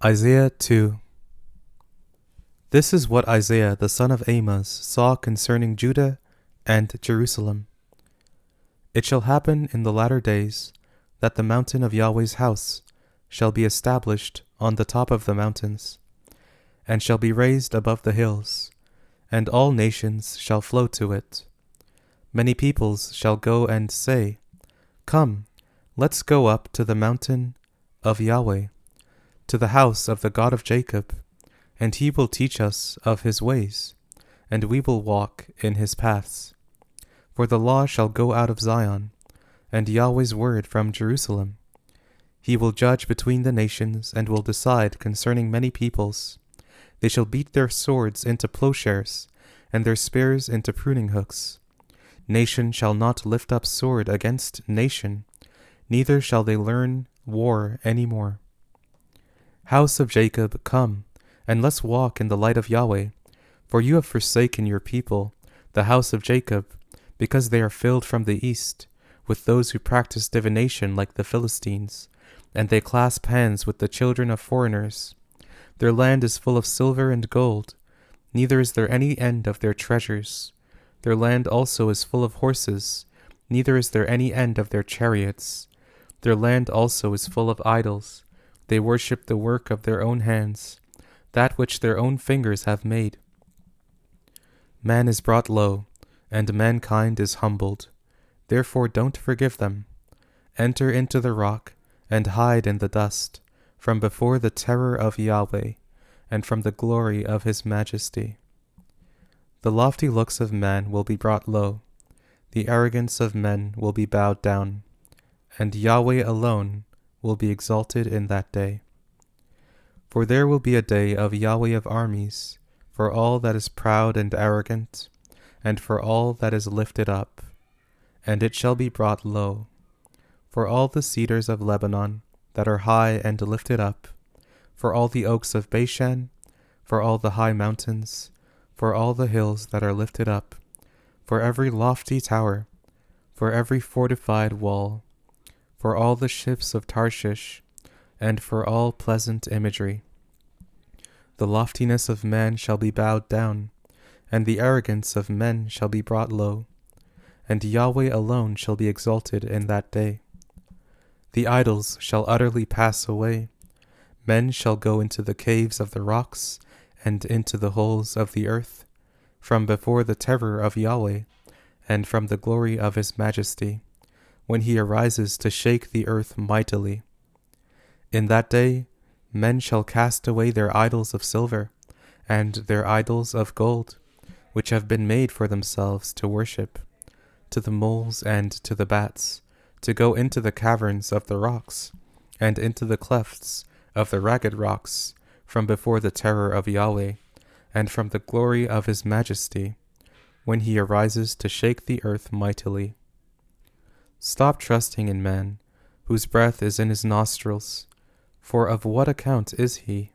Isaiah 2. This is what Isaiah the son of Amoz saw concerning Judah and Jerusalem. It shall happen in the latter days that the mountain of Yahweh's house shall be established on the top of the mountains, and shall be raised above the hills, and all nations shall flow to it. Many peoples shall go and say, Come, let's go up to the mountain of Yahweh, to the house of the God of Jacob, and he will teach us of his ways, and we will walk in his paths. For the law shall go out of Zion, and Yahweh's word from Jerusalem. He will judge between the nations, and will decide concerning many peoples. They shall beat their swords into plowshares, and their spears into pruning hooks. Nation shall not lift up sword against nation, neither shall they learn war any more. House of Jacob, come, and let's walk in the light of Yahweh. For you have forsaken your people, the house of Jacob, because they are filled from the east with those who practice divination like the Philistines, and they clasp hands with the children of foreigners. Their land is full of silver and gold, neither is there any end of their treasures. Their land also is full of horses, neither is there any end of their chariots. Their land also is full of idols. They worship the work of their own hands, that which their own fingers have made. Man is brought low, and mankind is humbled. Therefore don't forgive them. Enter into the rock, and hide in the dust, from before the terror of Yahweh, and from the glory of his majesty. The lofty looks of man will be brought low, the arrogance of men will be bowed down, and Yahweh alone will be exalted in that day. For there will be a day of Yahweh of armies, for all that is proud and arrogant, and for all that is lifted up, and it shall be brought low. For all the cedars of Lebanon that are high and lifted up, for all the oaks of Bashan, for all the high mountains, for all the hills that are lifted up, for every lofty tower, for every fortified wall, for all the ships of Tarshish, and for all pleasant imagery. The loftiness of man shall be bowed down, and the arrogance of men shall be brought low, and Yahweh alone shall be exalted in that day. The idols shall utterly pass away. Men shall go into the caves of the rocks, and into the holes of the earth, from before the terror of Yahweh, and from the glory of his majesty, when he arises to shake the earth mightily. In that day men shall cast away their idols of silver, and their idols of gold, which have been made for themselves to worship, to the moles and to the bats, to go into the caverns of the rocks, and into the clefts of the ragged rocks, from before the terror of Yahweh, and from the glory of his majesty, when he arises to shake the earth mightily. Stop trusting in man, whose breath is in his nostrils, for of what account is he?